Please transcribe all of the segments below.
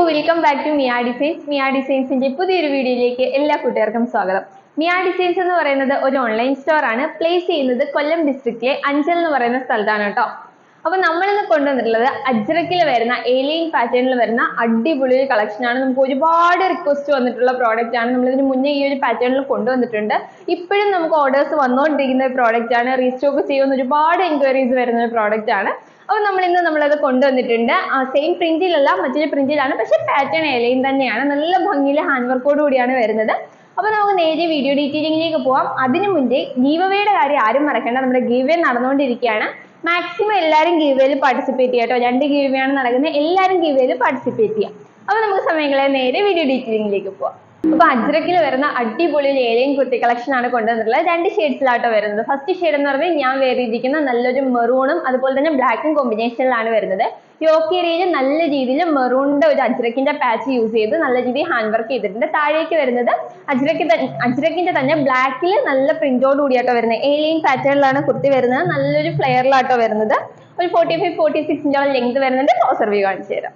Welcome back to Mia Designs. Mia ഡിസൈൻസിന്റെ പുതിയൊരു വീഡിയോയിലേക്ക് എല്ലാ കൂട്ടുകാർക്കും സ്വാഗതം. മിയ ഡിസൈൻസ് എന്ന് പറയുന്നത് ഒരു ഓൺലൈൻ സ്റ്റോർ ആണ്. പ്ലേസ് ചെയ്യുന്നത് കൊല്ലം ഡിസ്ട്രിക്റ്റിലെ അഞ്ചൽ എന്ന് പറയുന്ന സ്ഥലത്താണ് കേട്ടോ. അപ്പൊ നമ്മളിന്ന് കൊണ്ടുവന്നിട്ടുള്ളത് അജ്രക്കിൽ വരുന്ന ഏലിയൻ പാറ്റേണിൽ വരുന്ന അടിപൊളി ഒരു കളക്ഷൻ ആണ്. നമുക്ക് ഒരുപാട് റിക്വസ്റ്റ് വന്നിട്ടുള്ള പ്രോഡക്റ്റ് ആണ്. നമ്മൾ ഇതിന് മുന്നേ ഈ ഒരു പാറ്റേണിൽ കൊണ്ടുവന്നിട്ടുണ്ട്. ഇപ്പോഴും നമുക്ക് ഓർഡേഴ്സ് വന്നുകൊണ്ടിരിക്കുന്ന ഒരു പ്രോഡക്റ്റ് ആണ്. റീസ്റ്റോക്ക് ചെയ്യുന്ന ഒരുപാട് എൻക്വയറീസ് വരുന്ന ഒരു പ്രോഡക്റ്റ് ആണ്. അപ്പോൾ നമ്മളത് കൊണ്ടുവന്നിട്ടുണ്ട്. സെയിം പ്രിന്റിലല്ല, മറ്റൊരു പ്രിന്റിലാണ്, പക്ഷെ പാറ്റേൺ ഏലിയൻ തന്നെയാണ്. നല്ല ഭംഗിയിൽ ഹാൻഡ് വർക്കോട് കൂടിയാണ് വരുന്നത്. അപ്പോൾ നമുക്ക് നേരെ വീഡിയോ ഡീറ്റെയിലിംഗിലേക്ക് പോവാം. അതിനു മുന്നേ ഗീവവേയുടെ കാര്യം ആരും മറക്കണ്ട. നമ്മുടെ ഗീവേ നടന്നുകൊണ്ടിരിക്കുകയാണ്. മാക്സിമം എല്ലാവരും ഗീവയിൽ പാർട്ടിസിപ്പേറ്റ് ചെയ്യാം കേട്ടോ. 2 ഗീവയാണ് നടക്കുന്നത്. എല്ലാവരും ഗീവയിൽ പാർട്ടിസിപ്പേറ്റ് ചെയ്യാം. അപ്പോൾ നമുക്ക് സമയങ്ങളെ നേരെ വീഡിയോ ഡീറ്റെയിലിംഗിലേക്ക് പോവാം. അപ്പൊ അജ്രക്കിൽ വരുന്ന അടിപൊളി ഏലിയൻ കുർത്തി കളക്ഷൻ ആണ് കൊണ്ടുവന്നിട്ടുള്ളത്. 2 ഷെയ്ഡ്സിലാട്ടോ വരുന്നത്. ഫസ്റ്റ് ഷെയ്ഡ് എന്ന് പറഞ്ഞാൽ ഞാൻ വേറിയിരിക്കുന്ന നല്ലൊരു മെറൂണും അതുപോലെ തന്നെ ബ്ലാക്കും കോമ്പിനേഷനിലാണ് വരുന്നത്. യോക്ക് ഏരിയയിൽ നല്ല രീതിയിൽ മെറൂണിന്റെ ഒരു അജ്രക്കിന്റെ പാച്ച് യൂസ് ചെയ്ത് നല്ല രീതിയിൽ ഹാൻഡ് വർക്ക് ചെയ്തിട്ടുണ്ട്. താഴേക്ക് വരുന്നത് അജ്രക്കിന്റെ തന്നെ ബ്ലാക്കിൽ നല്ല പ്രിന്റോട് കൂടിയാട്ടോ വരുന്നത്. ഏലിയൻ പാറ്റേണിലാണ് കുർത്തി വരുന്നത്. നല്ലൊരു ഫ്ലെയറിലാട്ടോ വരുന്നത്. ഒരു 45-46 ഇഞ്ചോളം ലെങ്ത് വരുന്നുണ്ട്. ക്ലോസർ വ്യൂ കാണിച്ചു തരാം.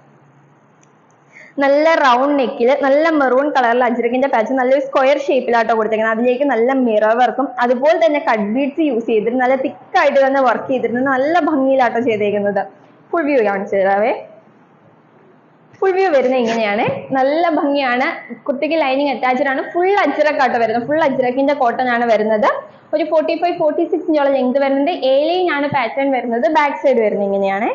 നല്ല റൗണ്ട് നെക്കിൽ നല്ല മെറൂൺ കളറിൽ അജ്രക്കിന്റെ പാച്ച് നല്ലൊരു സ്ക്വയർ ഷേപ്പിലാട്ടോ കൊടുത്തേക്കുന്നത്. അതിലേക്ക് നല്ല മിറർ വർക്കും അതുപോലെ തന്നെ കട്ട് ബീഡ്സ് യൂസ് ചെയ്തിട്ട് നല്ല തിക്കായിട്ട് തന്നെ വർക്ക് ചെയ്തിട്ടുണ്ട്. നല്ല ഭംഗിയിലാട്ടോ ചെയ്തേക്കുന്നത്. ഫുൾ വ്യൂ കാണിച്ചു തരാവേ. ഫുൾ വ്യൂ വരുന്നത് ഇങ്ങനെയാണ്. നല്ല ഭംഗിയാണ്. കുർത്തിക്ക് ലൈനിങ് അറ്റാച്ച്ഡ് ആണ്. ഫുൾ അജ്രക്കാട്ടോ വരുന്നത്. ഫുൾ അജ്രക്കിന്റെ കോട്ടൺ ആണ് വരുന്നത്. ഒരു 45-46 ഇഞ്ചോളം ലെങ്ത് വരുന്നുണ്ട്. ഏലിയൻ ആണ് പാറ്റേൺ വരുന്നത്. ബാക്ക് സൈഡ് വരുന്നത് ഇങ്ങനെയാണ്.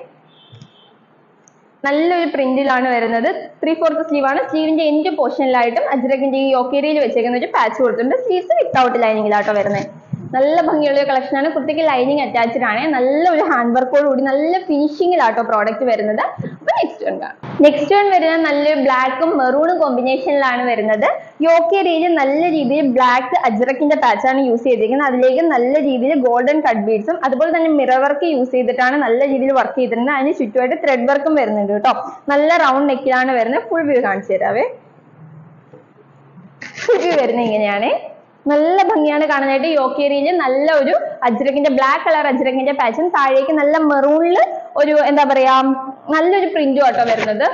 നല്ലൊരു പ്രിന്റിലാണ് വരുന്നത്. 3/4 സ്ലീവ് ആണ്. സ്ലീവിന്റെ എൻഡ് പോർഷനിലായിട്ടും അജ്രക്കിന്റെ ഈ യോക്കേരിയിൽ വെച്ചേക്കുന്ന ഒരു പാച്ച് കൊടുത്തിട്ടുണ്ട്. സ്ലീവ്സ് വിത്തൗട്ട് ലൈനിങ്ങിലാട്ടോ വരുന്നത്. നല്ല ഭംഗിയുള്ള ഒരു കളക്ഷൻ ആണ്. കുർത്തിക്ക് ലൈനിങ് അറ്റാച്ച്ഡ് ആണ്. നല്ലൊരു ഹാൻഡ് വർക്കോട് കൂടി നല്ല ഫിനിഷിങ്ങിലാട്ടോ പ്രോഡക്റ്റ് വരുന്നത്. അപ്പൊ നെക്സ്റ്റ് വൺ വരുന്നത് നല്ലൊരു ബ്ലാക്കും മെറൂണും കോമ്പിനേഷനിലാണ് വരുന്നത്. യോക്കേരിയിൽ നല്ല രീതിയിൽ ബ്ലാക്ക് അജ്രക്കിന്റെ പാച്ചാണ് യൂസ് ചെയ്തിരിക്കുന്നത്. അതിലേക്ക് നല്ല രീതിയിൽ ഗോൾഡൻ കട്ട് ബീഡ്സും അതുപോലെ തന്നെ മിറർ വർക്ക് യൂസ് ചെയ്തിട്ടാണ് നല്ല രീതിയിൽ വർക്ക് ചെയ്തിട്ടുണ്ട്. അതിന് ചുറ്റുമായിട്ട് ത്രെഡ് വർക്കും വരുന്നുണ്ട് കേട്ടോ. നല്ല റൗണ്ട് നെക്കിലാണ് വരുന്നത്. ഫുൾ വ്യൂ കാണിച്ചു തരാവേ. ഫുൾ വ്യൂ വരുന്നത് ഇങ്ങനെയാണ്. നല്ല ഭംഗിയാണ് കാണാനായിട്ട്. യോക്കേരിയിൽ നല്ല ഒരു അജ്രക്കിന്റെ ബ്ലാക്ക് കളർ അജ്രക്കിന്റെ പാച്ചും താഴേക്ക് നല്ല മെറൂണിൽ ഒരു എന്താ പറയാ നല്ലൊരു പ്രിന്റും ആട്ടോ വരുന്നത്.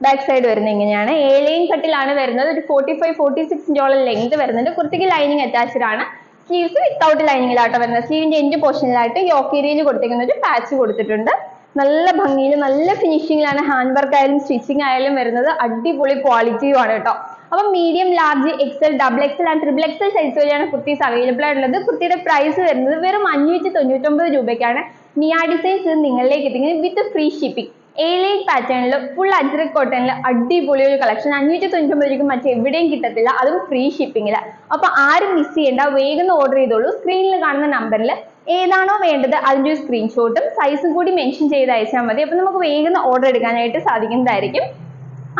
ബാക്ക് സൈഡ് വരുന്നത് ഇങ്ങനെയാണ്. ഏലിയൻ കട്ടിലാണ് വരുന്നത്. ഒരു 45-46 ഇഞ്ചോളം ലെങ്ത് വരുന്നുണ്ട്. കുർത്തിക്ക് ലൈനിങ് അറ്റാച്ച്ഡ് ആണ്. സ്ലീവ്സ് വിത്തൗട്ട് ലൈനിങ്ങിലാട്ടോ വരുന്നത്. സ്ലീവിന്റെ എൻഡ് പോർഷനിലായിട്ട് യോക്കേരിയിൽ കൊടുത്തിരിക്കുന്ന ഒരു പാച്ച് കൊടുത്തിട്ടുണ്ട്. നല്ല ഭംഗിയിൽ നല്ല ഫിനിഷിങ്ങിലാണ് ഹാൻഡ് വർക്ക് ആയാലും സ്റ്റിച്ചിങ് ആയാലും വരുന്നത്. അടിപൊളി ക്വാളിറ്റിയും ആണ് കേട്ടോ. അപ്പം medium, large, XL, XXL and XXL size വരെയാണ് കുർത്തീസ് അവൈലബിൾ ആയിട്ടുള്ളത്. കുർത്തിയുടെ പ്രൈസ് വരുന്നത് വെറും 599 രൂപയ്ക്കാണ് മിയ ഡിസൈൻസ് നിങ്ങളിലേക്ക് എത്തിക്കുന്നത് വിത്ത് ഫ്രീ ഷിപ്പിംഗ്. ഏലിയൻ പാറ്റേണിൽ ഫുൾ അജ്രക് കോട്ടണിൽ അടിപൊളി ഒരു കളക്ഷൻ. 599 രൂപയ്ക്ക് മറ്റെവിടെയും കിട്ടത്തില്ല, അതും ഫ്രീ ഷിപ്പിംഗിൽ. അപ്പൊ ആരും മിസ് ചെയ്യേണ്ട, വേഗം ഓർഡർ ചെയ്തോളൂ. സ്ക്രീനിൽ കാണുന്ന നമ്പറിൽ ഏതാണോ വേണ്ടത് അതിൻ്റെ ഒരു സ്ക്രീൻഷോട്ടും സൈസും കൂടി മെൻഷൻ ചെയ്ത് അയച്ചാൽ മതി. അപ്പൊ നമുക്ക് വേഗം ഓർഡർ എടുക്കാനായിട്ട് സാധിക്കുന്നതായിരിക്കും.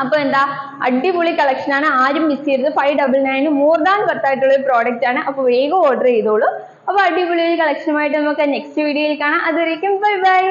അപ്പൊ എന്താ അടിപൊളി കളക്ഷൻ ആണ്. ആരും മിസ് ചെയ്യരുത്. 599 മോർ ദാൻ വർത്ത് ആയിട്ടുള്ള ഒരു പ്രോഡക്റ്റ് ആണ്. അപ്പൊ വേഗം ഓർഡർ ചെയ്തോളൂ. അപ്പൊ അടിപൊളി ഒരു കളക്ഷനുമായിട്ട് നമുക്ക് നെക്സ്റ്റ് വീഡിയോയിൽ കാണാം. അതുവരേക്കും ബൈ ബൈ.